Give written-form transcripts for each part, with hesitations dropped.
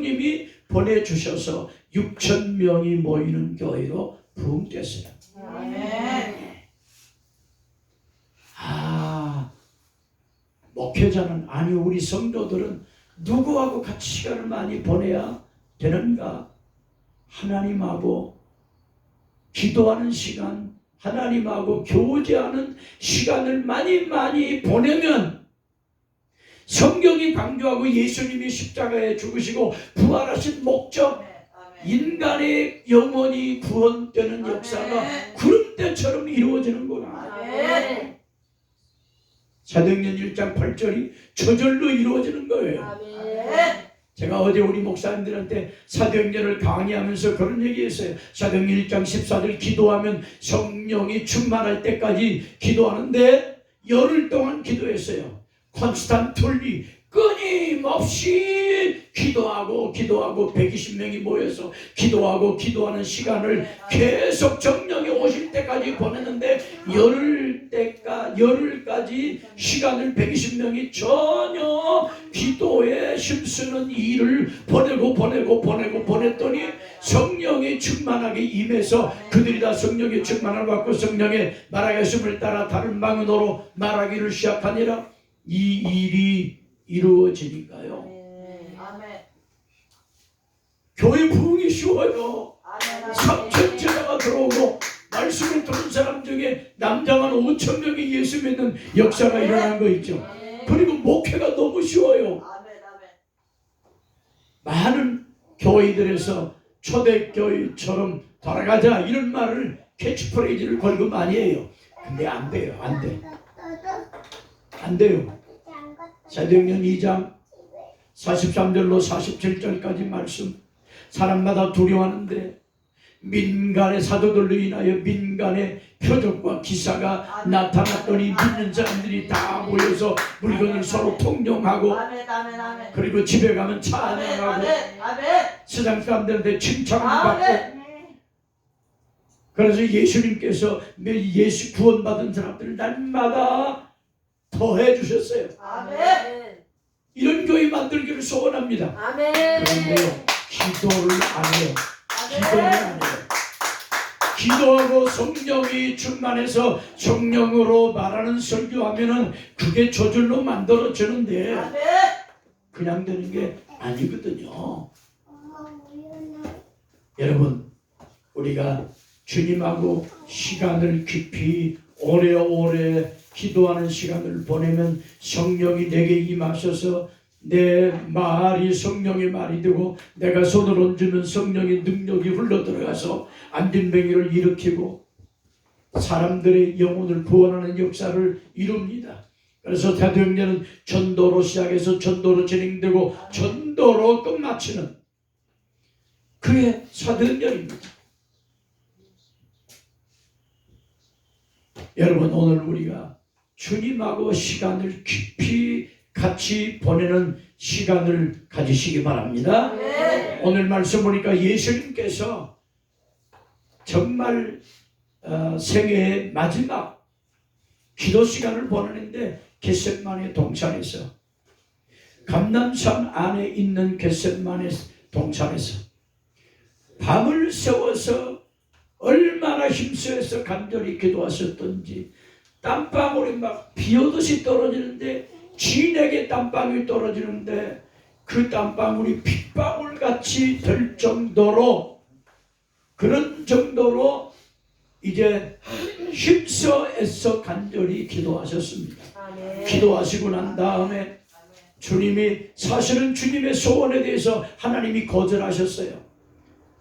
성령님이 보내주셔서 6,000명이 모이는 교회로 부흥됐어요. 목회자는 아니 우리 성도들은 누구하고 같이 시간을 많이 보내야 되는가? 하나님하고 기도하는 시간, 하나님하고 교제하는 시간을 많이 보내면 성경이 강조하고 예수님이 십자가에 죽으시고 부활하신 목적, 인간의 영혼이 구원되는 역사가 구름대처럼 이루어지는구나. 사도행전 1장 8절이 저절로 이루어지는 거예요. 제가 어제 우리 목사님들한테 사도행전을 강의하면서 그런 얘기했어요. 사도행전 1장 14절 기도하면 성령이 충만할 때까지 기도하는데 열흘 동안 기도했어요. 콘스탄툴리 끊임없이 기도하고 120명이 모여서 기도하는 시간을 계속 정령이 오실 때까지 보냈는데 열흘까지 시간을 120명이 전혀 기도에 힘쓰는 일을 보냈더니 성령이 충만하게 임해서 그들이 다 성령의 충만을 받고 성령의 말하심을 따라 다른 방언으로 말하기를 시작하니라. 이 일이 이루어지니까요. 교회 부흥이 쉬워요. 3천 제자가 들어오고 말씀을 듣는 사람 중에 남자만 5,000명이 예수 믿는 역사가 일어난 거 있죠. 그리고 목회가 너무 쉬워요. 많은 교회들에서 초대교회처럼 돌아가자 이런 말을 캐치프레이즈를 걸고 많이 해요. 근데 안 돼요. 안 돼요. 사도행전 2장 43절로 47절까지 말씀. 사람마다 두려워하는데 민간의 사도들로 인하여 민간의 표적과 기사가 나타났더니 믿는 사람들이 다 모여서 물건을 서로 통용하고 그리고 집에 가면 찬양하고 세상 사람들한테 칭찬을 받고. 그래서 예수님께서 예수 구원받은 사람들을 날마다 더해 주셨어요. 이런 교회 만들기를 소원합니다. 그런데요, 기도를 안 해요. 기도하고 성령이 충만해서 성령으로 말하는 설교하면은 그게 저절로 만들어지는데 그냥 되는 게 아니거든요. 여러분, 우리가 주님하고 시간을 깊이 오래오래 기도하는 시간을 보내면 성령이 내게 임하셔서 내 말이 성령의 말이 되고 내가 손을 얹으면 성령의 능력이 흘러들어가서 안진뱅이를 일으키고 사람들의 영혼을 구원하는 역사를 이룹니다. 그래서 사도행전은 전도로 시작해서 전도로 진행되고 전도로 끝마치는 그게 사도행전입니다. 여러분, 오늘 우리가 주님하고 시간을 깊이 같이 보내는 시간을 가지시기 바랍니다. 오늘 말씀 보니까 예수님께서 정말 생애의 마지막 기도 시간을 보내는데 겟세마네 동산에서, 감람산 안에 있는 겟세마네 동산에서 밤을 새워서 얼마나 힘쓰여서 간절히 기도하셨던지 땀방울이 막 비오듯이 떨어지는데 진에게 땀방울이 떨어지는데 그 땀방울이 핏방울같이 될 정도로, 그런 정도로 이제 힘써 애써 간절히 기도하셨습니다. 기도하시고 난 다음에 주님이, 사실은 주님의 소원에 대해서 하나님이 거절하셨어요.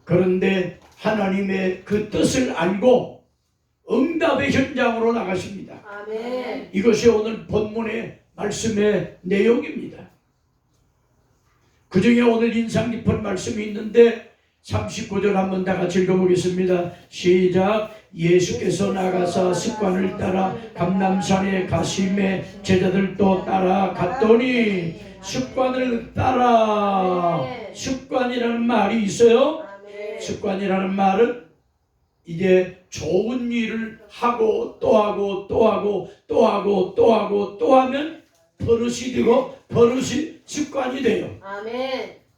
그런데 하나님의 그 뜻을 알고 응답의 현장으로 나가십니다. 이것이 오늘 본문의 말씀의 내용입니다. 그 중에 오늘 인상 깊은 말씀이 있는데 39절 한번 다 같이 읽어보겠습니다. 시작. 예수께서 나가사 습관을 따라 감람산에 가심에 제자들도 따라갔더니, 습관을 따라, 습관이라는 말이 있어요. 습관이라는 말은 이제 좋은 일을 하고 또 하고 또 하고 또 하고 또 하고 또 하면 버릇이 되고 버릇이 습관이 돼요.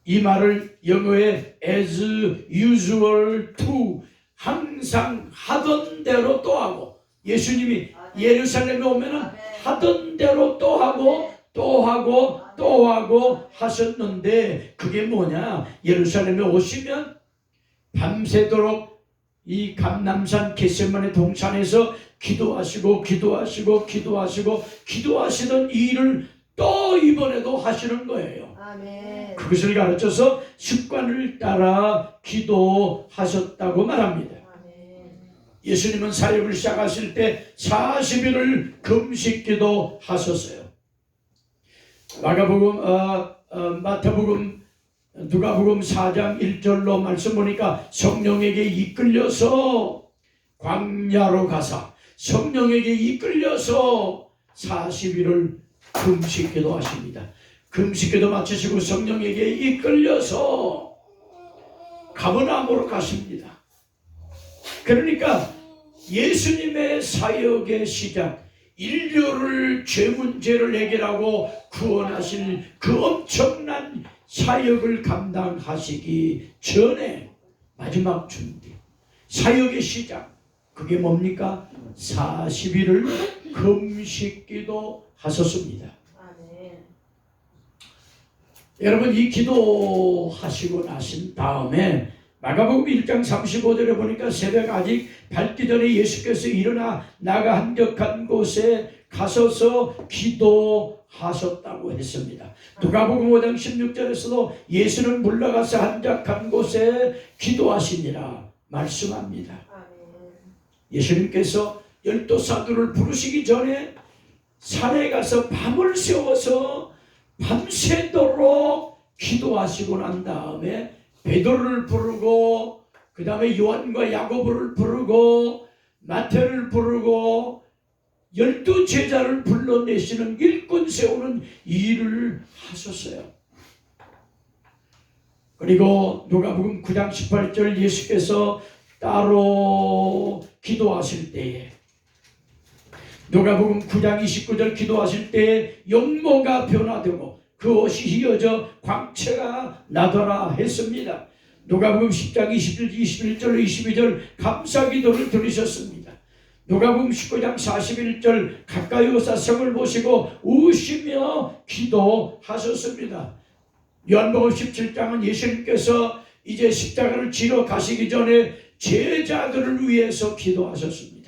이 말을 영어에 as usual to, 항상 하던 대로 또 하고, 예수님이 예루살렘에 오면은 하던 대로 또 하고 또 하고 또 하고 하셨는데, 그게 뭐냐? 예루살렘에 오시면 밤새도록 이 감람산 겟세마네 동산에서 기도하시고 기도하시고 기도하시고 기도하시던 이 일을 또 이번에도 하시는 거예요. 아멘. 그것을 가르쳐서 습관을 따라 기도하셨다고 말합니다. 아멘. 예수님은 사역을 시작하실 때 40일을 금식 기도하셨어요. 마태복음, 누가복음 4장 1절로 말씀 보니까 성령에게 이끌려서 광야로 가사 성령에게 이끌려서 40일을 금식 기도하십니다. 금식 기도 마치시고 성령에게 이끌려서 가버나움으로 가십니다. 그러니까 예수님의 사역의 시작, 인류를 죄 문제를 해결하고 구원하실 그 엄청난 사역을 감당하시기 전에 마지막 준비, 사역의 시작, 그게 뭡니까? 40일을 금식기도 하셨습니다. 아멘. 여러분, 이 기도하시고 나신 다음에 마가복음 1장 35절에 보니까 새벽 아직 밝기 전에 예수께서 일어나 나가 한적한 곳에 가셔서 기도하셨다고 했습니다. 누가복음 5장 16절에서도 예수는 물러가서 한적한 곳에 기도하시니라 말씀합니다. 예수님께서 12사도를 부르시기 전에 산에 가서 밤을 새워서 밤새도록 기도하시고 난 다음에 베드로를 부르고, 그 다음에 요한과 야고보를 부르고, 마태를 부르고 12제자를 불러내시는 일꾼 세우는 일을 하셨어요. 그리고 누가복음 9장 18절 예수께서 따로 기도하실 때에, 누가복음 9장 29절 기도하실 때에 용모가 변화되고 그 옷이 휘어져 광채가 나더라 했습니다. 누가복음 10장 21절 22절 감사기도를 드리셨습니다. 누가복음 19장 41절 가까이 오사 성을 보시고 우시며 기도하셨습니다. 요한복음 17장은 예수님께서 이제 십자가를 지러 가시기 전에 제자들을 위해서 기도하셨습니다.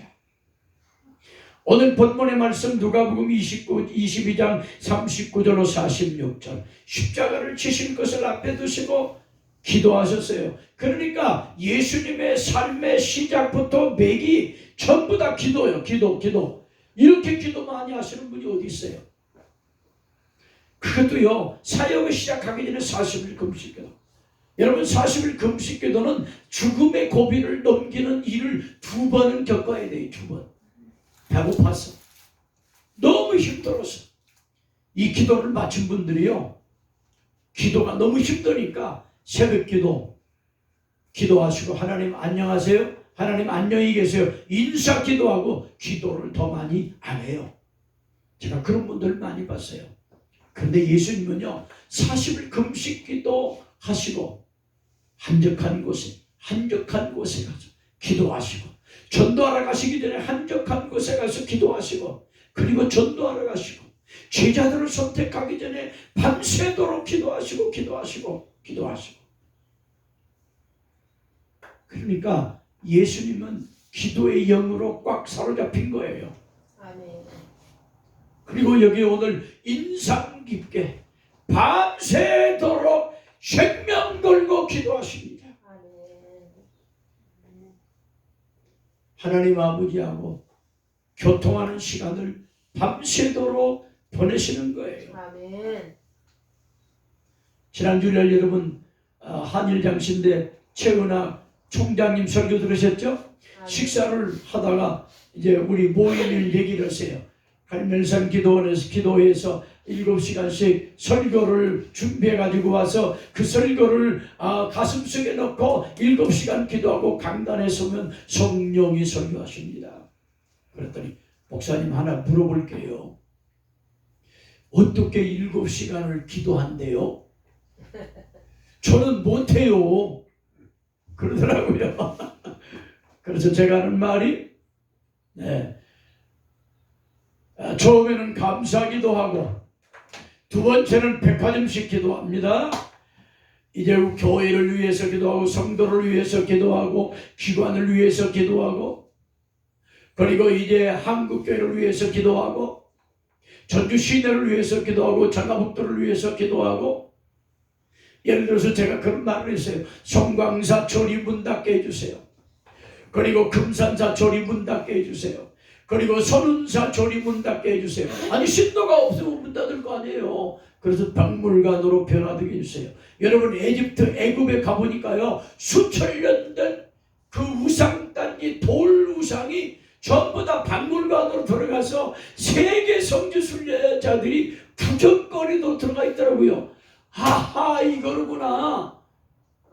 오늘 본문의 말씀 누가복음 22장 39절로 46절 십자가를 지실 것을 앞에 두시고 기도하셨어요. 그러니까 예수님의 삶의 시작부터 맥이 전부 다 기도예요. 기도. 이렇게 기도 많이 하시는 분이 어디 있어요? 그것도요, 사역을 시작하기 전에 40일 금식기도. 여러분, 40일 금식기도는 죽음의 고비를 넘기는 일을 2번은 겪어야 돼요. 2번. 배고파서, 너무 힘들어서. 이 기도를 마친 분들이요, 기도가 너무 힘드니까 새벽 기도하시고 하나님 안녕하세요, 하나님 안녕히 계세요, 인사 기도하고 기도를 더 많이 안 해요. 제가 그런 분들 많이 봤어요. 그런데 예수님은요, 40일 금식 기도하시고 한적한 곳에 가서 기도하시고, 전도하러 가시기 전에 한적한 곳에 가서 기도하시고, 그리고 전도하러 가시고, 제자들을 선택하기 전에 밤새도록 기도하시고. 그러니까 예수님은 기도의 영으로 꽉 사로잡힌 거예요. 아멘. 그리고 여기 오늘 인상 깊게 밤새도록 생명 걸고 기도하십니다. 하나님 아버지하고 교통하는 시간을 밤새도록 보내시는 거예요. 아멘. 지난 주일 여러분 한일장신대 최은하 총장님 설교 들으셨죠? 아멘. 식사를 하다가 이제 우리 모임을 얘기를 했어요. 갈멜산 기도원에서 기도해서 7시간씩 설교를 준비해 가지고 와서 그 설교를 가슴속에 넣고 7시간 기도하고 강단에 서면 성령이 설교하십니다. 그랬더니 목사님 하나 물어볼게요. 어떻게 7시간을 기도한대요? 저는 못해요. 그러더라고요. 그래서 제가 하는 말이 네. 처음에는 감사기도 하고 두 번째는 백화점식 기도합니다. 이제 교회를 위해서 기도하고 성도를 위해서 기도하고 기관을 위해서 기도하고 그리고 이제 한국교회를 위해서 기도하고 전주 시내를 위해서 기도하고 전라북도를 위해서 기도하고 예를 들어서 제가 그런 말을 했어요. 송광사 조리 문 닫게 해주세요. 그리고 금산사 조리 문 닫게 해주세요. 그리고 선운사 조리 문 닫게 해주세요. 아니 신도가 없으면 문 닫을 거 아니에요. 그래서 박물관으로 변화되게 해주세요. 여러분 애굽에 가보니까요 수천 년 된 그 우상단지 돌 우상이 전부 다 박물관으로 들어가서 세계 성지 순례자들이 구경거리도 들어가 있더라고요. 하하 이거구나.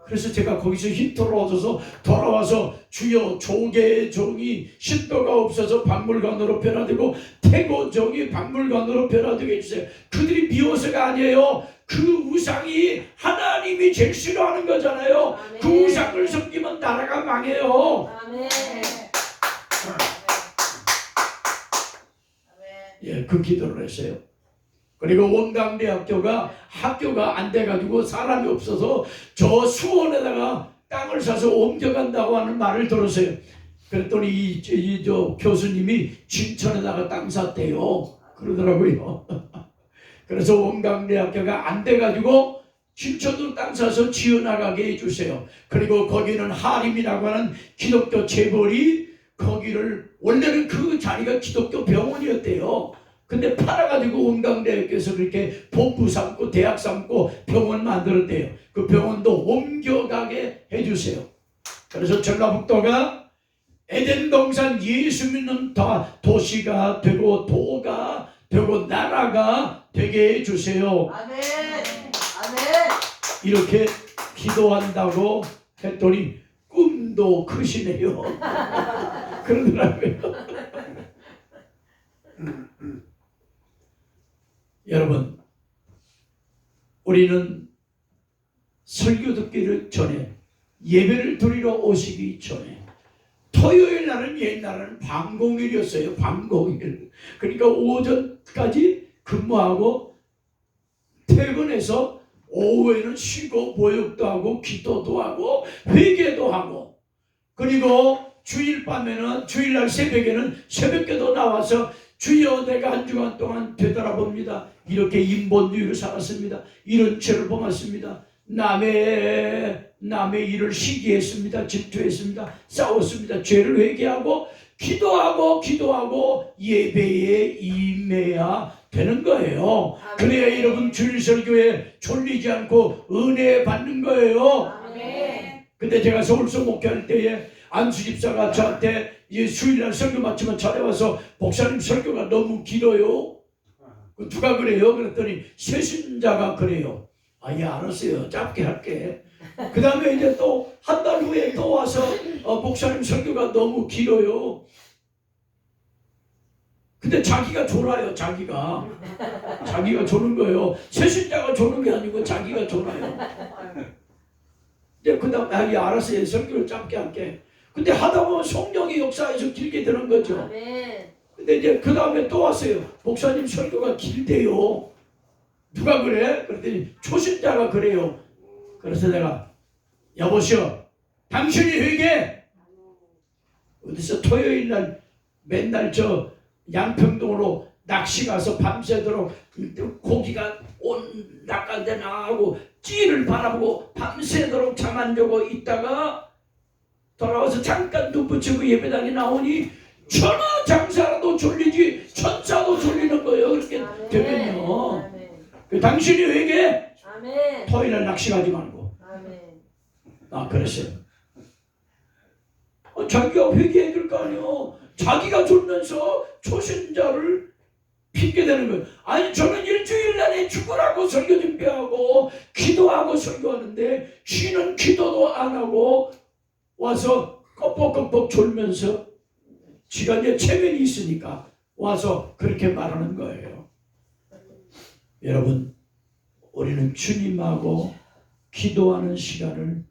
그래서 제가 거기서 힌트를 얻어서 돌아와서 주여 조계의 종이 신도가 없어서 박물관으로 변화되고 태고종이 박물관으로 변화되게 해주세요. 그들이 미워서가 아니에요. 그 우상이 하나님이 제일 싫어하는 거잖아요. 아멘. 그 우상을 섬기면 나라가 망해요. 아멘. 예, 그 기도를 했어요. 그리고 원광대학교가 학교가 안 돼가지고 사람이 없어서 저 수원에다가 땅을 사서 옮겨간다고 하는 말을 들었어요. 그랬더니 저 교수님이 진천에다가 땅 샀대요. 그러더라고요. 그래서 원광대학교가 안 돼가지고 진천도 땅 사서 지어나가게 해주세요. 그리고 거기는 하림이라고 하는 기독교 재벌이 거기를 원래는 그 자리가 기독교 병원이었대요. 근데 팔아가지고 원광대학교에서 그렇게 본부 삼고 대학 삼고 병원 만들었대요. 그 병원도 옮겨가게 해주세요. 그래서 전라북도가 에덴 동산 예수 믿는 도시가 되고 도가 되고 나라가 되게 해주세요. 아멘. 아멘. 이렇게 기도한다고 했더니 꿈도 크시네요. 그러더라고요. 여러분, 우리는 설교 듣기를 전에 예배를 드리러 오시기 전에 토요일 날은 옛날에는 방공일이었어요. 방공일. 그러니까 오전까지 근무하고 퇴근해서 오후에는 쉬고 모욕도 하고 기도도 하고 회개도 하고 그리고 주일 밤에는 주일날 새벽에는 새벽기도 나와서 주여 내가 한 주간 동안 되돌아봅니다. 이렇게 인본주의로 살았습니다. 이런 죄를 범했습니다. 남의 일을 시기했습니다. 질투했습니다. 싸웠습니다. 죄를 회개하고 기도하고 예배에 임해야 되는 거예요. 그래야 여러분 주일 설교에 졸리지 않고 은혜 받는 거예요. 근데 제가 서울서 목회할 때에 안수 집사가 저한테 주일날 설교 마치면 전에 와서 목사님 설교가 너무 길어요. 누가 그래요? 그랬더니 세신자가 그래요. 아, 예, 알았어요. 짧게 할게. 그 다음에 이제 또 한 달 후에 또 와서 목사님 설교가 너무 길어요. 근데 자기가 졸아요. 자기가 조는 거예요. 세신자가 조는 게 아니고 자기가 졸아요. 이제 그 다음에 아, 예, 알았어요. 설교를 짧게 할게. 근데 하다 보면 성령의 역사에서 길게 되는 거죠. 아멘. 근데 이제 그 다음에 또 왔어요. 목사님 설교가 길대요. 누가 그래? 그랬더니 초신자가 그래요. 그래서 내가 여보시오, 당신이 회개 어디서 토요일날 맨날 저 양평동으로 낚시 가서 밤새도록 고기가 온 낚아대 나가고 찌를 바라보고 밤새도록 잠 안 자고 있다가 돌아와서 잠깐 눈 붙이고 예배당에 나오니 천하장사라도 졸리지 천사도 졸리는 거예요. 그렇게 되면요. 당신이 회개 아멘. 토요일날 낚시 가지 말고. 아멘. 아, 그랬어요. 자기가 회개해야 될 거 아니에요. 자기가 졸면서 초신자를 핑계대는 거예요. 아니 저는 일주일날에 죽으라고 설교 준비하고 기도하고 설교하는데 쉬는 기도도 안 하고 와서 껌뻑껌뻑 졸면서 지가 이제 체면이 있으니까 와서 그렇게 말하는 거예요. 여러분, 우리는 주님하고 기도하는 시간을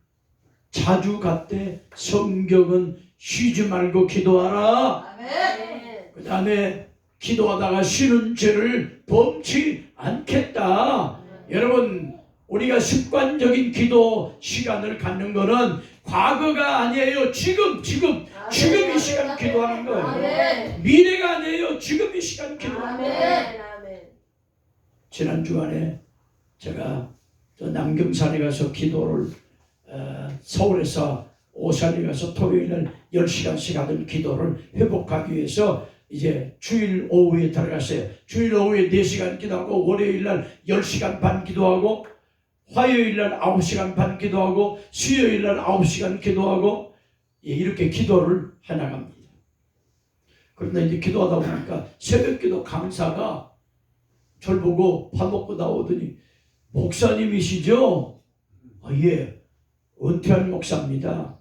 자주 갖되 성경은 쉬지 말고 기도하라. 아멘. 그 다음에 기도하다가 쉬는 죄를 범치 않겠다. 여러분, 우리가 습관적인 기도 시간을 갖는 거는 과거가 아니에요. 지금 이 시간 기도하는 거예요. 아멘. 미래가 아니에요. 지금 이 시간 기도하는 거예요. 아멘. 지난 주간에 제가 저 남경산에 가서 기도를 서울에서 오산에 가서 토요일날 10시간씩 하던 기도를 회복하기 위해서 이제 주일 오후에 들어갔어요. 주일 오후에 4시간 기도하고 월요일날 10시간 반 기도하고 화요일날 9시간 반 기도하고 수요일날 9시간 기도하고 이렇게 기도를 해나갑니다. 그런데 이제 기도하다 보니까 새벽기도 강사가 저를 보고 밥 먹고 나오더니 목사님이시죠? 예, 은퇴한 목사입니다.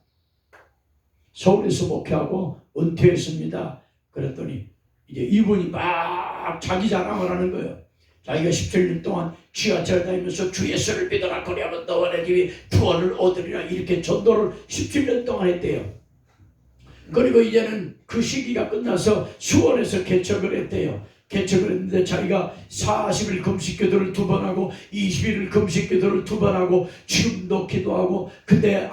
서울에서 목회하고 은퇴했습니다. 그랬더니 이제 이분이 막 자기 자랑을 하는 거예요. 자기가 17년 동안 지하철 다니면서 주 예수를 믿어라 그리하면 너와 내 집이 구원을 얻으리라 이렇게 전도를 17년 동안 했대요. 그리고 이제는 그 시기가 끝나서 수원에서 개척을 했대요. 개척을 했는데 자기가 40일 금식기도를 2번 하고 20일 금식기도를 2번 하고 지금도 기도하고 근데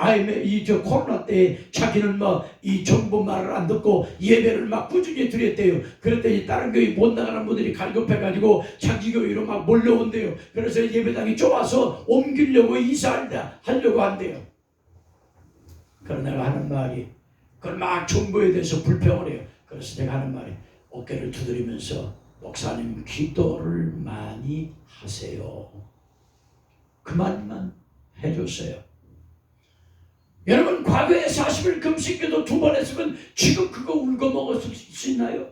저 코로나 때 자기는 이 정부 말을 안 듣고 예배를 막 꾸준히 드렸대요. 그랬더니 다른 교회 못 나가는 분들이 갈급해가지고 자기 교회로 막 몰려온대요. 그래서 예배당이 좁아서 옮기려고 이사하려고 한대요. 그러나 내가 하는 말이 그걸 막 정부에 대해서 불평을 해요. 그래서 내가 하는 말이 어깨를 두드리면서 목사님 기도를 많이 하세요. 그 말만 해줬어요. 여러분 과거에 40일 금식기도 2번 했으면 지금 그거 울고 먹었을 수 있나요?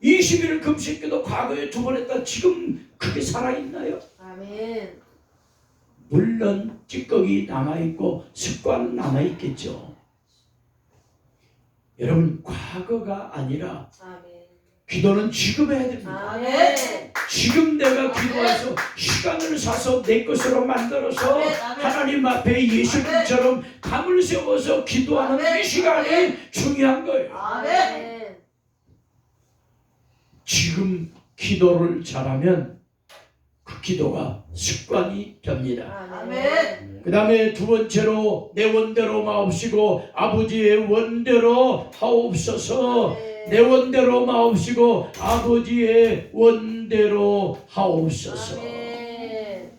20일 금식기도 과거에 2번 했다 지금 그게 살아있나요? 아멘. 물론 찌꺼기 남아있고 습관은 남아있겠죠. 여러분 과거가 아니라 아멘. 기도는 지금 해야 됩니다. 아멘. 지금 내가 기도해서 시간을 사서 내 것으로 만들어서 아멘. 하나님 앞에 예수님처럼 담을 세워서 기도하는 아멘. 이 시간이 중요한 거예요. 아멘. 지금 기도를 잘하면 그 기도가 습관이 됩니다. 아멘. 그 다음에 두 번째로 내 원대로 마옵시고 아버지의 원대로 하옵소서. 내 원대로 마옵시고 아버지의 원대로 하옵소서. 아멘.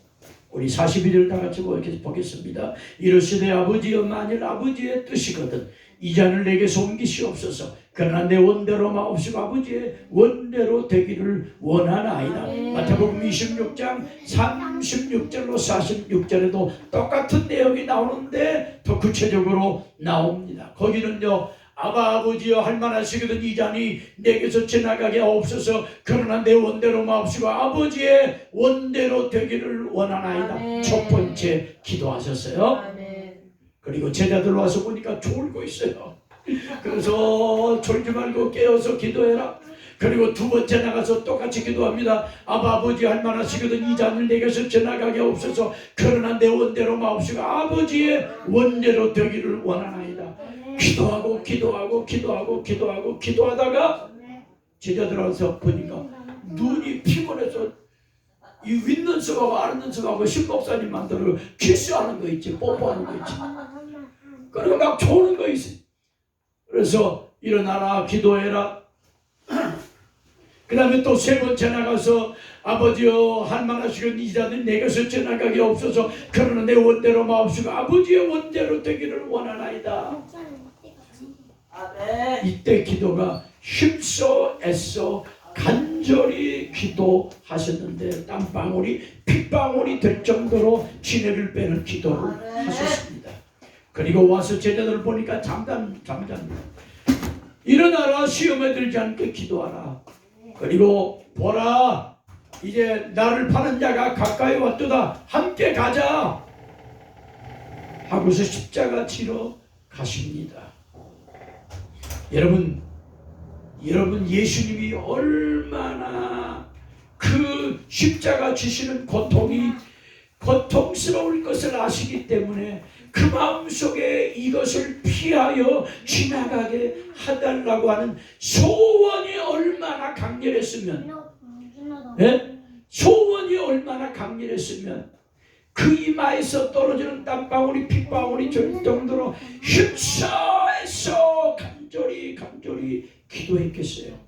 우리 41일 다 같이 보겠습니다. 이르시되 아버지여 만일 아버지의 뜻이거든 이 잔을 내게서 옮기시옵소서. 그러나 내 원대로 마옵시고 아버지의 원대로 되기를 원하나이다. 아멘. 마태복음 26장 36절로 46절에도 똑같은 내용이 나오는데 더 구체적으로 나옵니다. 거기는요 아버지여 할만하시거든 이 잔이 내게서 지나가게 하옵소서. 그러나 내 원대로 마옵시고 아버지의 원대로 되기를 원하나이다. 아멘. 첫 번째 기도하셨어요. 아멘. 그리고 제자들 와서 보니까 졸고 있어요. 그래서 졸지 말고 깨어서 기도해라. 그리고 두 번째 나가서 똑같이 기도합니다. 아버지 할만하시거든 이 잔을 내게서 지나가게 하옵소서. 그러나 내 원대로 마옵시고 아버지의 원대로 되기를 원하나이다. 기도하고 기도하다가 제자들 와서 보니까 눈이 피곤해서 이 윗눈썹하고 아랫눈썹하고 신목사님 만들어 키스하는 거 있지, 뽀뽀하는 거 있지. 그리고 막 조는 거 있어. 그래서 일어나라 기도해라. 그 다음에 또 세 번째 나가서 아버지여 할만하시건 이 잔을 내게서 지나가게 없어서 그러나 내 원대로 마옵시고 아버지의 원대로 되기를 원하나이다. 아멘. 이때 기도가 힘써 애써 간절히 기도하셨는데 땀방울이 핏방울이 될 정도로 지혜를 빼는 기도를 하셨습니다. 그리고 와서 제자들을 보니까 잠잠합니다. 일어나라 시험에 들지 않게 기도하라. 그리고 보라 이제 나를 파는 자가 가까이 왔도다. 함께 가자 하고서 십자가 지러 가십니다. 여러분 예수님이 얼마나 그 십자가 지시는 고통이 고통스러울 것을 아시기 때문에 그 마음속에 이것을 피하여 지나가게 해달라고 하는 소원이 얼마나 강렬했으면, 예? 소원이 얼마나 강렬했으면 그 이마에서 떨어지는 땀방울이 핏방울이 될 정도로 힘써서 간절히 기도했겠어요.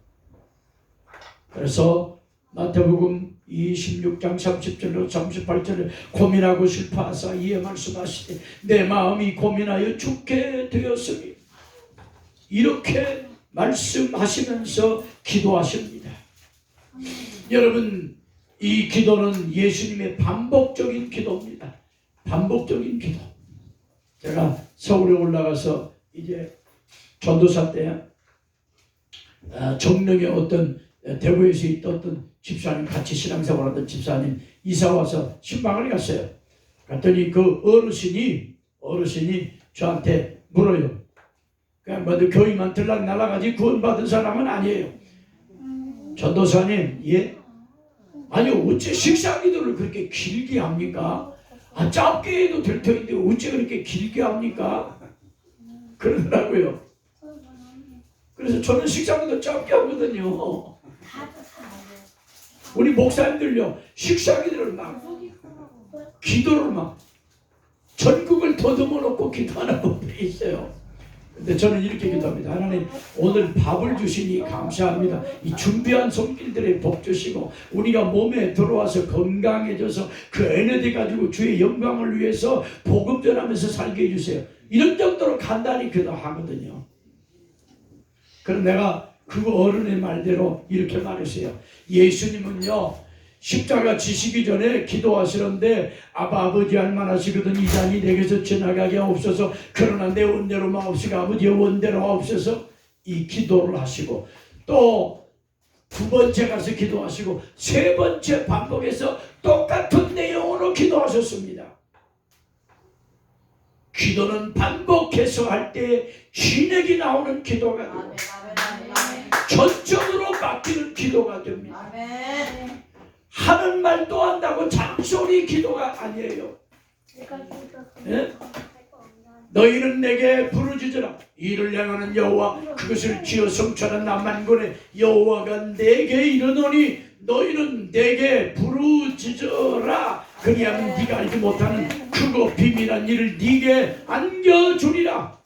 그래서 마태복음 26장 30절로 38절을 고민하고 슬퍼하사 이에 말씀하시되 내 마음이 고민하여 죽게 되었으니, 이렇게 말씀하시면서 기도하십니다. 여러분, 이 기도는 예수님의 반복적인 기도입니다. 반복적인 기도. 제가 서울에 올라가서 이제 전도사 때 정릉에 어떤 대구에서 있던 어떤 집사님, 같이 신앙생활하던 집사님 이사와서 신방을 갔어요. 갔더니 그 어르신이 저한테 물어요. 그냥 뭐 교회만 들락날락하지 구원받은 사람은 아니에요. 전도사님, 예? 아니 어째 식사기도를 그렇게 길게 합니까? 짧게 해도 될 터인데 어째 그렇게 길게 합니까? 그러더라고요. 그래서 저는 식사기도 짧게 하거든요. 우리 목사님들요, 식사기도를 막 기도를 막 전국을 더듬어 놓고 기도하는 분들이 있어요. 근데 저는 이렇게 기도합니다. 하나님, 오늘 밥을 주시니 감사합니다. 이 준비한 손길들의 복 주시고 우리가 몸에 들어와서 건강해져서 그 에너지 가지고 주의 영광을 위해서 복음 전하면서 살게 해주세요. 이런 정도로 간단히 기도하거든요. 그럼 내가 그 어른의 말대로 이렇게 말했어요. 예수님은요, 십자가 지시기 전에 기도하시는데 아버지 할만하시거든 이 잔이 내게서 지나가게 하옵소서. 그러나 내 원대로 마옵시고 아버지의 원대로 하옵소서. 이 기도를 하시고 또 두 번째 가서 기도하시고 세 번째 반복해서 똑같은 내용으로 기도하셨습니다. 기도는 반복해서 할 때 진액이 나오는 기도가 되고 전적으로 바뀌는 기도가 됩니다. 하는 말도 한다고 잔소리 기도가 아니에요. 예? 너희는 내게 부르짖으라. 이를 향하는 여호와 그것을 지어 성취하는 남만군의 여호와가 내게 이르노니 너희는 내게 부르짖으라. 그리하면 네가 알지 못하는 크고 비밀한 일을 네게 안겨주리라.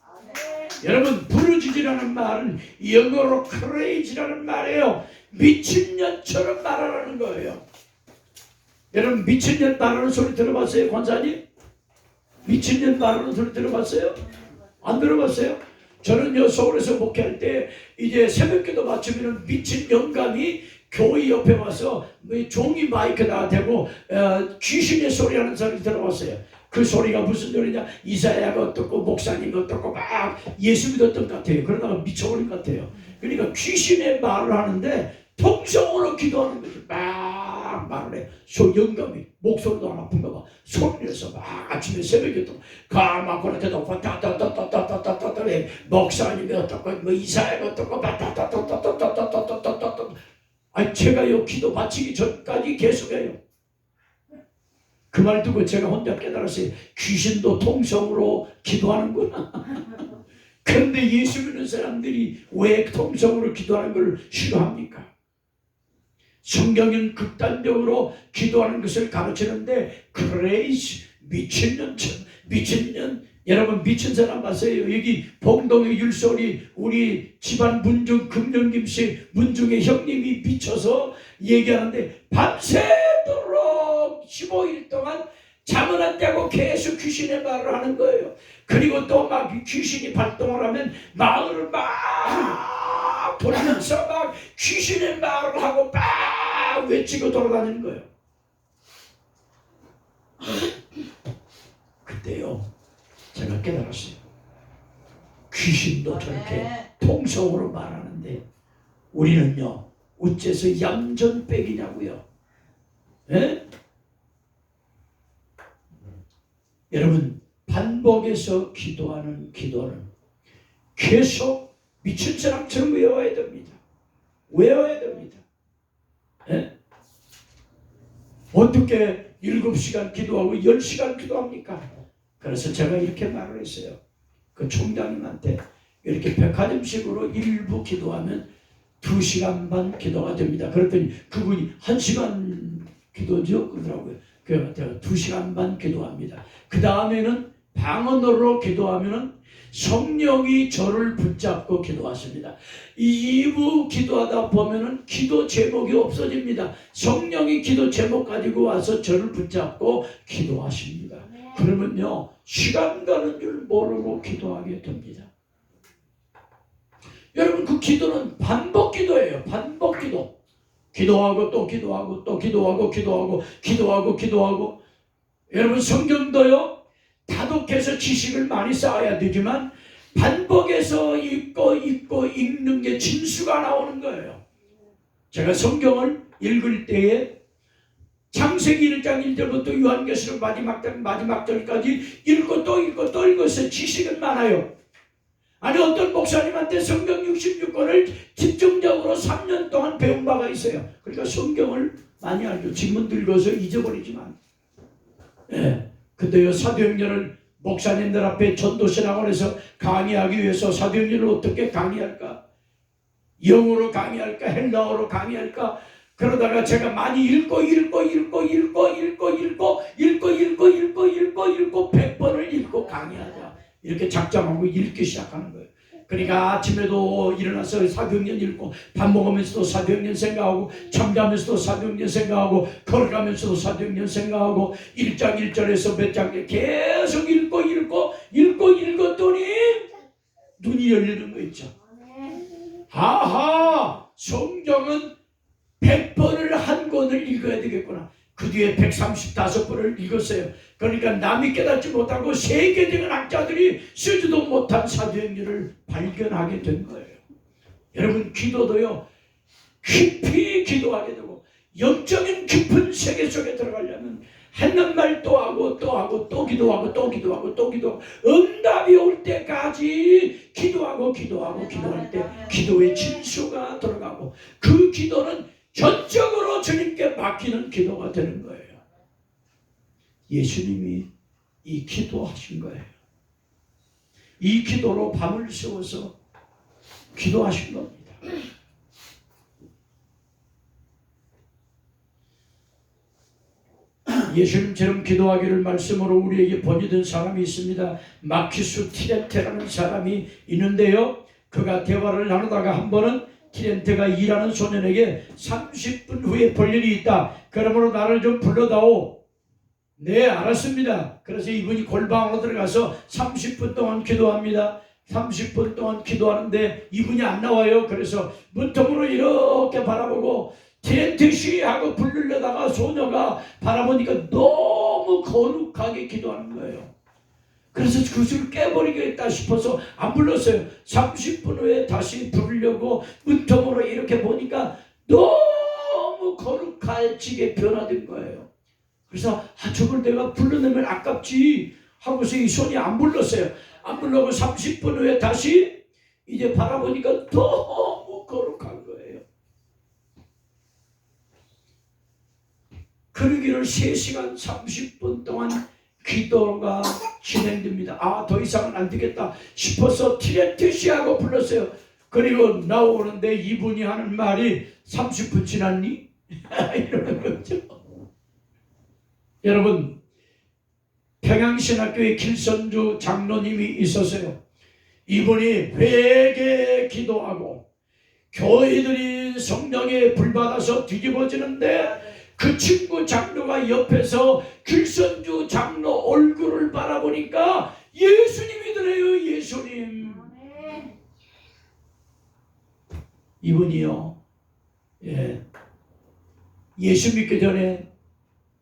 여러분, 부르짖으라는 말은 영어로 crazy라는 말이에요. 미친년처럼 말하라는 거예요. 여러분, 미친년 말하는 소리 들어봤어요, 권사님? 미친년 말하는 소리 들어봤어요? 안 들어봤어요? 저는요, 서울에서 목회할 때 이제 새벽기도 마치면 미친 영감이 교회 옆에 와서 종이 마이크에다 대고 귀신의 소리하는 소리 들어봤어요. 그 소리가 무슨 소리냐? 이사야가 어떻고 목사님 어떻고 막 예수 믿었던 것 같아요. 그러다가 미쳐버린 것 같아요. 그러니까 귀신의 말을 하는데 통성으로 기도하는 거죠. 막 말을 해. 영감이 목소리도 안 아픈가 봐. 소리를 내서 막 아침에 새벽에도 가마고라테도 따따따따따따따따따 목사님이 어떻고 뭐 이사야가 어떻고 따따따따따따따따따따. 아니 제가요 기도 마치기 전까지 계속해요. 그 말 듣고 제가 혼자 깨달았어요. 귀신도 통성으로 기도하는구나. 그런데 예수 믿는 사람들이 왜 통성으로 기도하는 걸 싫어합니까? 성경은 극단적으로 기도하는 것을 가르치는데 크레이지, 미친년, 여러분 미친 사람 봤어요? 여기 봉동의 율소리 우리 집안 문중 금정김씨 문중의 형님이 미쳐서 얘기하는데 밤새도록 15일 동안 잠을 안 자고 계속 귀신의 말을 하는 거예요. 그리고 또 막 귀신이 발동을 하면 마을을 막 돌면서 막 귀신의 말을 하고 막 외치고 돌아다니는 거예요. 그때요 제가 깨달았어요. 귀신도 저렇게 통성으로 말하는데 우리는요 어째서 얌전백이냐고요. 예? 여러분 반복해서 기도하는 기도는 계속 미친 사람처럼 외워야 됩니다. 외워야 됩니다. 예? 어떻게 7시간 기도하고 10시간 기도합니까? 그래서 제가 이렇게 말을 했어요. 그 총장님한테 이렇게 백화점식으로 일부 기도하면 2시간 반 기도가 됩니다. 그랬더니 그분이 1시간 기도죠? 그러더라고요. 그래서 제가 2시간 반 기도합니다. 그 다음에는 방언으로 기도하면은 성령이 저를 붙잡고 기도하십니다. 2부 기도하다 보면은 기도 제목이 없어집니다. 성령이 기도 제목 가지고 와서 저를 붙잡고 기도하십니다. 그러면요, 시간 가는 줄 모르고 기도하게 됩니다. 여러분, 그 기도는 반복 기도예요. 반복 기도. 기도하고 또 기도하고 또 기도하고 기도하고. 여러분, 성경도요, 다독해서 지식을 많이 쌓아야 되지만 반복해서 읽고 읽는 게 진수가 나오는 거예요. 제가 성경을 읽을 때에 창세기 1장 1절부터 요한계시록 마지막 절까지 읽고 또 읽어서 지식은 많아요. 아니, 어떤 목사님한테 성경 66권을 집중적으로 3년 동안 배운 바가 있어요. 그러니까 성경을 많이 알죠. 지금은 늙어서 잊어버리지만. 예. 근데요, 사도행전을 목사님들 앞에 전도신학원에서 강의하기 위해서 사도행전을 어떻게 강의할까? 영어로 강의할까? 헬라어로 강의할까? 그러다가 제가 많이 읽고 100번을 읽고 강의하자. 이렇게 작정하고 읽기 시작하는 거예요. 그러니까 아침에도 일어나서 사도행전 읽고, 밥 먹으면서도 사도행전 생각하고, 잠자면서도 사도행전 생각하고, 걸어가면서도 사도행전 생각하고, 1장 1절에서 몇 장 계속 읽었더니 눈이 열리는 거 있죠. 아하, 성경은 100번을 한 권을 읽어야 되겠구나. 그 뒤에 135번을 읽었어요. 그러니까 남이 깨닫지 못하고 세계적인 학자들이 쓰지도 못한 사도행전을 발견하게 된 거예요. 여러분, 기도도요, 깊이 기도하게 되고 영적인 깊은 세계 속에 들어가려면 했는 말 또 하고 또 기도하고 응답이 올 때까지 기도할 때 기도의 진수가 들어가고, 그 기도는 전적으로 주님께 맡기는 기도가 되는 거예요. 예수님이 이 기도하신 거예요. 이 기도로 밤을 새워서 기도하신 겁니다. 예수님처럼 기도하기를 말씀으로 우리에게 번지던 사람이 있습니다. 마키스 티렌테라는 사람이 있는데요, 그가 대화를 나누다가 한 번은 티렌테가 일하는 소년에게 30분 후에 볼 일이 있다. 그러므로 나를 좀 불러다오. 네, 알았습니다. 그래서 이분이 골방으로 들어가서 30분 동안 기도합니다. 30분 동안 기도하는데 이분이 안 나와요. 그래서 문턱으로 이렇게 바라보고 티렌테씨 하고 부르려다가 소녀가 바라보니까 너무 거룩하게 기도하는 거예요. 그래서 그것을 깨버리겠다 싶어서 안 불렀어요. 30분 후에 다시 부르려고 문턱으로 이렇게 보니까 너무 거룩해지게 변화된 거예요. 그래서 저걸 내가 불러내면 아깝지 하고서 이 손이 안 불렀어요. 안 불러고 30분 후에 다시 이제 바라보니까 너무 거룩한 거예요. 그러기를 3시간 30분 동안 기도가 진행됩니다. 더 이상은 안 되겠다 싶어서 티렌테시하고 불렀어요. 그리고 나오는데 이분이 하는 말이 30분 지났니? 이러는 거죠. 여러분, 평양신학교에 길선주 장로님이 있었어요. 이분이 회개 기도하고 교회들이 성령에 불받아서 뒤집어지는데 그 친구 장로가 옆에서 길선주 장로 얼굴을 바라보니까 예수님이더래요. 예수님. 이분이요, 예수 믿기 전에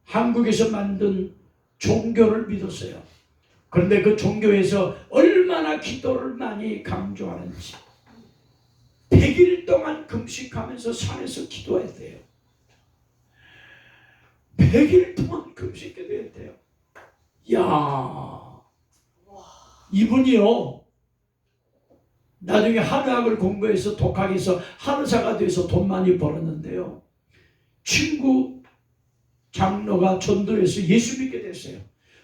한국에서 만든 종교를 믿었어요. 그런데 그 종교에서 얼마나 기도를 많이 강조하는지 100일 동안 금식하면서 산에서 기도했대요. 100일 동안 금식기도했대요. 야, 이분이요, 나중에 한의학을 공부해서 독학해서 한의사가 돼서 돈 많이 벌었는데요, 친구 장로가 전도해서 예수 믿게 됐어요.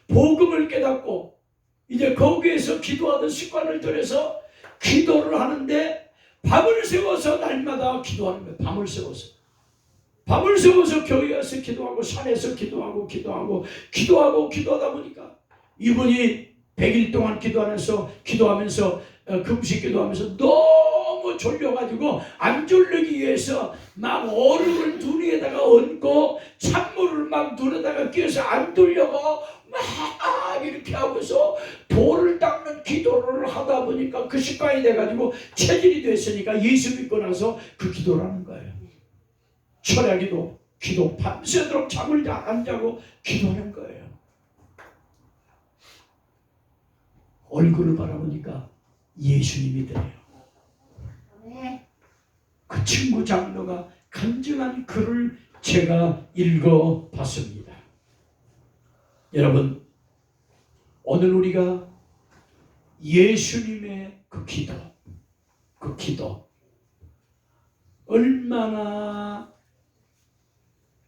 복음을 깨닫고 이제 거기에서 기도하던 습관을 들여서 기도를 하는데 밤을 새워서 날마다 기도하는 거예요. 밤을 새워서 교회 와서 기도하고 산에서 기도하다 보니까 이분이 100일 동안 기도하면서 금식 기도하면서 너무 졸려가지고 안 졸리기 위해서 막 얼음을 눈 위에다가 얹고 찬물을 막 눈에다가 끼워서 안 졸려고 막 이렇게 하고서 돌을 닦는 기도를 하다 보니까 그 습관이 돼가지고 체질이 됐으니까 예수 믿고 나서 그 기도를 하는 거예요. 철야기도, 기도, 밤새도록 잠을 안 자고 기도하는 거예요. 얼굴을 바라보니까 예수님이더래요. 그 친구 장로가 간증한 글을 제가 읽어봤습니다. 여러분, 오늘 우리가 예수님의 그 기도 얼마나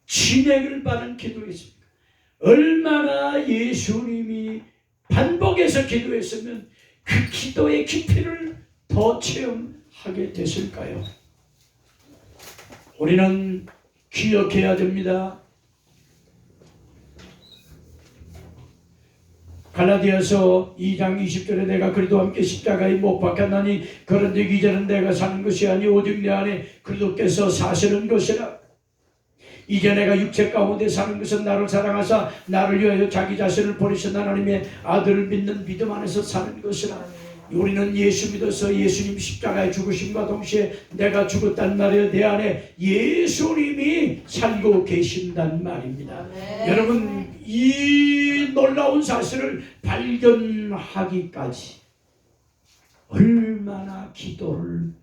진액을 받은 기도였습니까? 얼마나 예수님이 반복해서 기도했으면 그 기도의 깊이를 더 체험하게 됐을까요? 우리는 기억해야 됩니다. 갈라디아서 2장 20절에 내가 그리스도와 함께 십자가에 못 박혔나니 그런즉 이제는 내가 사는 것이 아니 오직 내 안에 그리스도께서 사시는 것이라. 이제 내가 육체 가운데 사는 것은 나를 사랑하사 나를 위하여 자기 자신을 버리신 하나님의 아들을 믿는 믿음 안에서 사는 것이라. 우리는 예수 믿어서 예수님 십자가에 죽으심과 동시에 내가 죽었단 말이에요. 내 안에 예수님이 살고 계신단 말입니다. 여러분, 이 놀라운 사실을 발견하기까지 얼마나 기도를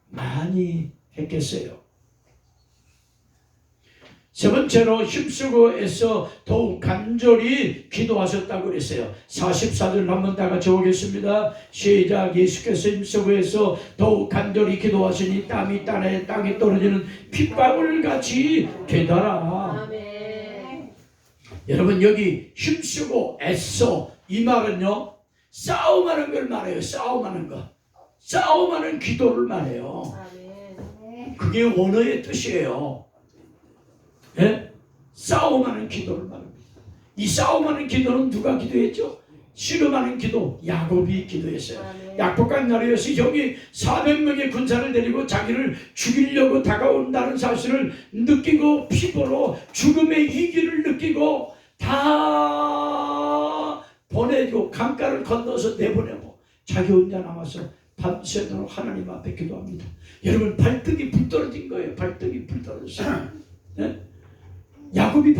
많이 했겠어요. 세 번째로 힘쓰고 애써 더욱 간절히 기도하셨다고 그랬어요. 44절 한번 다 같이 보겠습니다. 시작. 예수께서 힘쓰고 애써 더욱 간절히 기도하시니 땀이 땅에 떨어지는 핏방울같이 되더라. 아멘. 여러분, 여기 힘쓰고 애써 이 말은요, 싸움하는 걸 말해요. 싸움하는 기도를 말해요. 아멘. 그게 원어의 뜻이에요. 예? 싸움하는 기도를 말합니다. 이 싸움하는 기도는 누가 기도했죠? 씨름하는 기도, 야곱이 기도했어요. 약복한 나라에서 형이 400명의 군사를 데리고 자기를 죽이려고 다가온다는 사실을 느끼고 피부로 죽음의 위기를 느끼고 다 보내고 강가를 건너서 내보내고 자기 혼자 남아서 밤새도록 하나님 앞에 기도합니다. 여러분, 발등이 불 떨어진 거예요. 발등이 불 떨어졌어요. 예? 야곱이